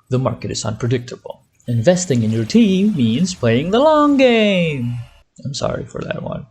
The market is unpredictable. Investing in your team means playing the long game. I'm sorry for that one.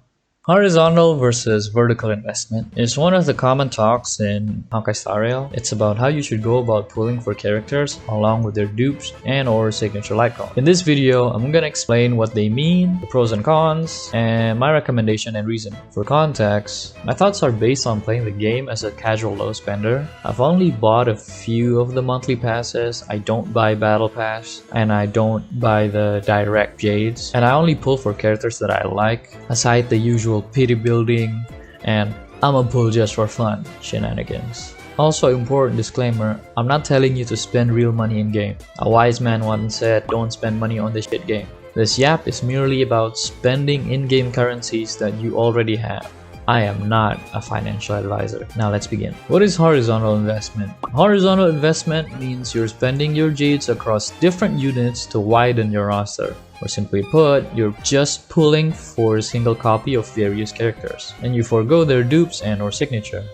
Horizontal versus vertical investment is one of the common talks in Honkai Star Rail. It's about how you should go about pulling for characters along with their dupes and or signature icon. In this video, I'm gonna explain what they mean, the pros and cons, and my recommendation and reason. For context, my thoughts are based on playing the game as a casual low spender. I've only bought a few of the monthly passes, I don't buy battle pass, and I don't buy the direct jades, and I only pull for characters that I like, aside the usual pity building and I'ma pull just for fun shenanigans. Also, important disclaimer, I'm not telling you to spend real money in game. A wise man once said, don't spend money on this shit game. This yap is merely about spending in-game currencies that you already have. I am not a financial advisor. Now let's begin. What is horizontal investment? Horizontal investment means you're spending your jades across different units to widen your roster. Or simply put, you're just pulling for a single copy of various characters, and you forego their dupes and or signature.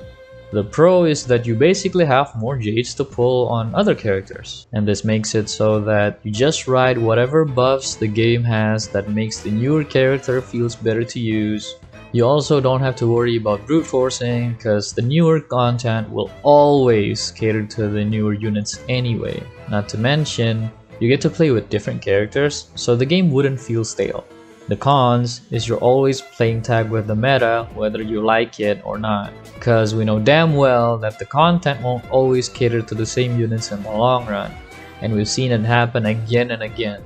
The pro is that you basically have more jades to pull on other characters, and this makes it so that you just ride whatever buffs the game has that makes the newer character feels better to use. You also don't have to worry about brute forcing, because the newer content will always cater to the newer units anyway. Not to mention, you get to play with different characters, so the game wouldn't feel stale. The cons is you're always playing tag with the meta, whether you like it or not, because we know damn well that the content won't always cater to the same units in the long run, and we've seen it happen again and again.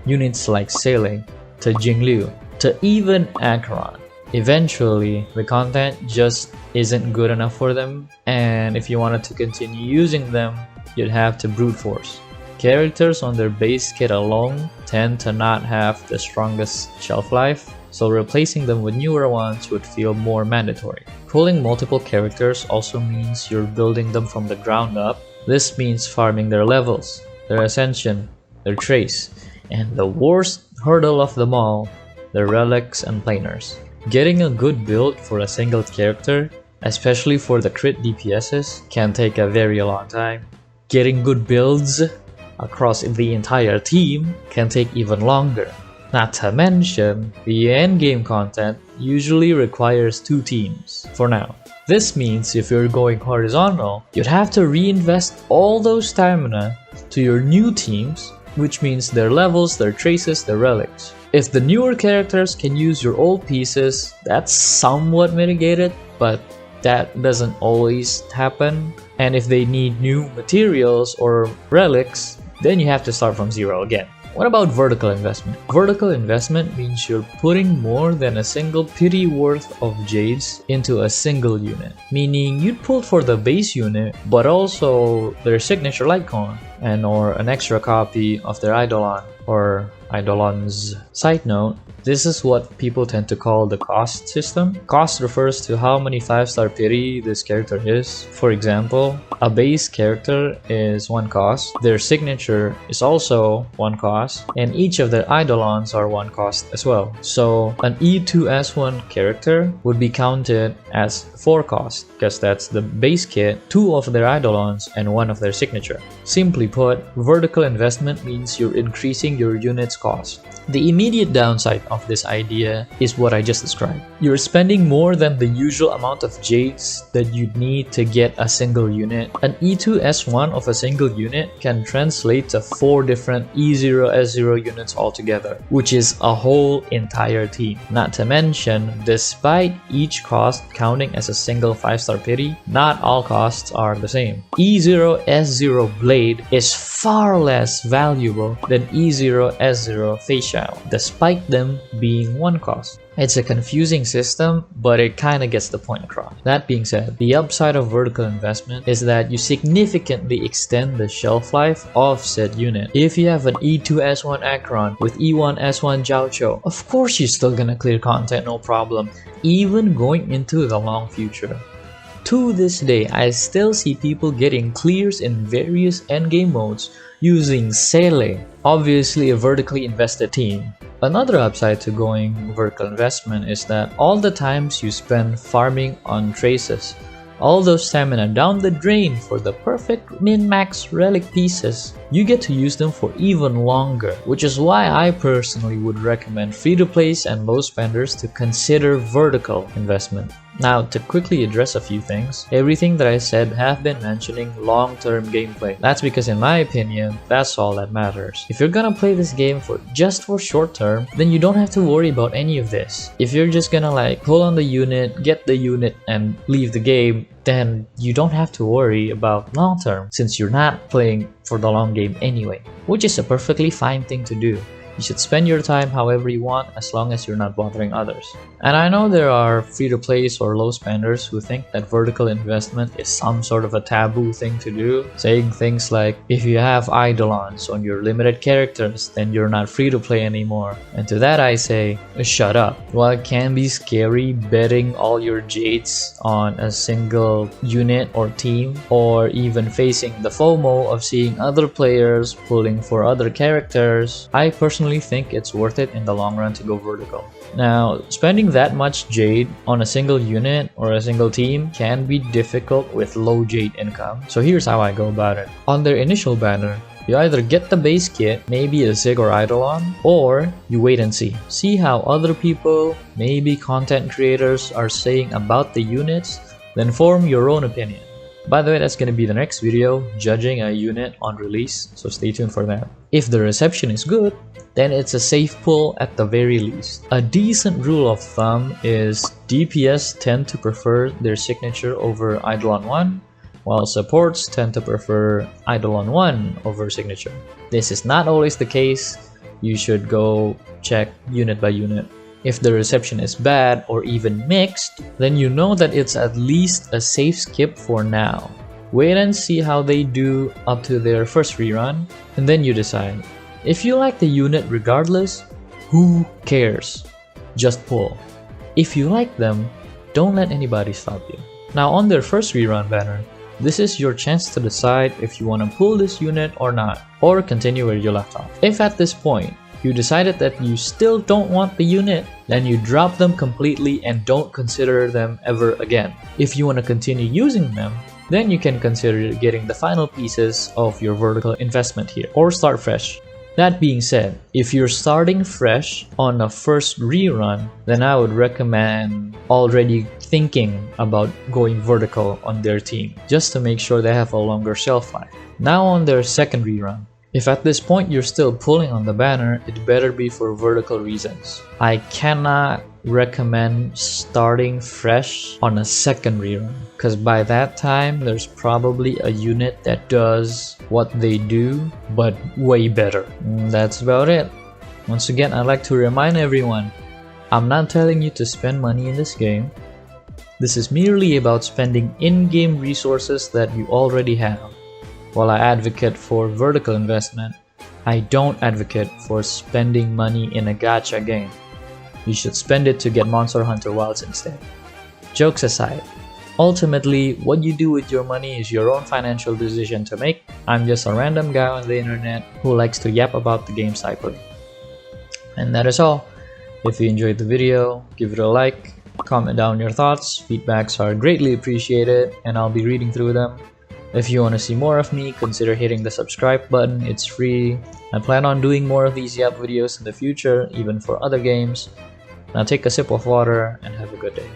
Units like Sele, to Jingliu, to even Acheron. Eventually, the content just isn't good enough for them, and if you wanted to continue using them, you'd have to brute force. Characters on their base kit alone tend to not have the strongest shelf life, so replacing them with newer ones would feel more mandatory. Pulling multiple characters also means you're building them from the ground up. This means farming their levels, their ascension, their trace, and the worst hurdle of them all, their relics and planers. Getting a good build for a single character, especially for the crit DPSs, can take a very long time. Getting good builds across the entire team can take even longer. Not to mention, the endgame content usually requires 2 teams for now. This means if you're going horizontal, you'd have to reinvest all those stamina to your new teams, which means their levels, their traces, their relics. If the newer characters can use your old pieces, that's somewhat mitigated, but that doesn't always happen. And if they need new materials or relics, then you have to start from zero again. What about vertical investment? Vertical investment means you're putting more than a single pity worth of jades into a single unit. Meaning you'd pull for the base unit, but also their signature icon and or an extra copy of their Eidolon or Eidolons. Side note, this is what people tend to call the cost system. Cost refers to how many 5-star pity this character is. For example, a base character is 1 cost, their signature is also 1 cost, and each of their Eidolons are 1 cost as well. So an E2S1 character would be counted as 4 cost, because that's the base kit, 2 of their Eidolons, and 1 of their signature. Simply put, vertical investment means you're increasing your unit's cost. The immediate downside of this idea is what I just described. You're spending more than the usual amount of jades that you'd need to get a single unit. An E2S1 of a single unit can translate to 4 different E0S0 units altogether, which is a whole entire team. Not to mention, despite each cost counting as a single 5-star pity, not all costs are the same. E0S0 Blade is far less valuable than E0S0 Facial, despite them being 1 cost. It's a confusing system, but it kinda gets the point across. That being said, the upside of vertical investment is that you significantly extend the shelf life of said unit. If you have an E2S1 Acheron with E1S1 Jiaoqiu, of course you're still gonna clear content no problem, even going into the long future. To this day, I still see people getting clears in various endgame modes using Sele, obviously a vertically invested team. Another upside to going vertical investment is that all the times you spend farming on traces, all those stamina down the drain for the perfect min-max relic pieces, you get to use them for even longer, which is why I personally would recommend free-to-plays and low spenders to consider vertical investment. Now, to quickly address a few things, everything that I said have been mentioning long-term gameplay. That's because in my opinion, that's all that matters. If you're gonna play this game just for short-term, then you don't have to worry about any of this. If you're just gonna like pull on the unit, get the unit, and leave the game, then you don't have to worry about long-term since you're not playing for the long game anyway, which is a perfectly fine thing to do. You should spend your time however you want as long as you're not bothering others. And I know there are free-to-plays or low spenders who think that vertical investment is some sort of a taboo thing to do, saying things like, if you have eidolons on your limited characters, then you're not free-to-play anymore. And to that I say, shut up. While it can be scary betting all your jades on a single unit or team, or even facing the FOMO of seeing other players pulling for other characters, I personally think it's worth it in the long run to go vertical. Now, spending that much jade on a single unit or a single team can be difficult with low jade income, so here's how I go about it. On their initial banner, you either get the base kit, maybe a Zig or Eidolon, or you wait and see. See how other people, maybe content creators, are saying about the units, then form your own opinion. By the way, that's going to be the next video, judging a unit on release, so stay tuned for that. If the reception is good, then it's a safe pull at the very least. A decent rule of thumb is DPS tend to prefer their signature over Eidolon 1, while supports tend to prefer Eidolon 1 over signature. This is not always the case. You should go check unit by unit. If the reception is bad or even mixed, then you know that it's at least a safe skip for now. Wait and see how they do up to their first rerun, and then you decide. If you like the unit regardless, who cares? Just pull. If you like them, don't let anybody stop you. Now on their first rerun banner, this is your chance to decide if you want to pull this unit or not, or continue where you left off. If at this point, you decided that you still don't want the unit, then you drop them completely and don't consider them ever again. If you want to continue using them, then you can consider getting the final pieces of your vertical investment here, or start fresh. That being said, if you're starting fresh on a first rerun, then I would recommend already thinking about going vertical on their team, just to make sure they have a longer shelf life. Now on their second rerun, if at this point you're still pulling on the banner, it better be for vertical reasons. I cannot recommend starting fresh on a second rerun, because by that time there's probably a unit that does what they do but way better. That's about it. Once again, I'd like to remind everyone, I'm not telling you to spend money in this game. This is merely about spending in-game resources that you already have. While I advocate for vertical investment, I don't advocate for spending money in a gacha game. You should spend it to get Monster Hunter Wilds instead. Jokes aside, ultimately, what you do with your money is your own financial decision to make. I'm just a random guy on the internet who likes to yap about the games I play. And that is all. If you enjoyed the video, give it a like, comment down your thoughts. Feedbacks are greatly appreciated and I'll be reading through them. If you want to see more of me, consider hitting the subscribe button, it's free. I plan on doing more of these Yap videos in the future, even for other games. Now take a sip of water and have a good day.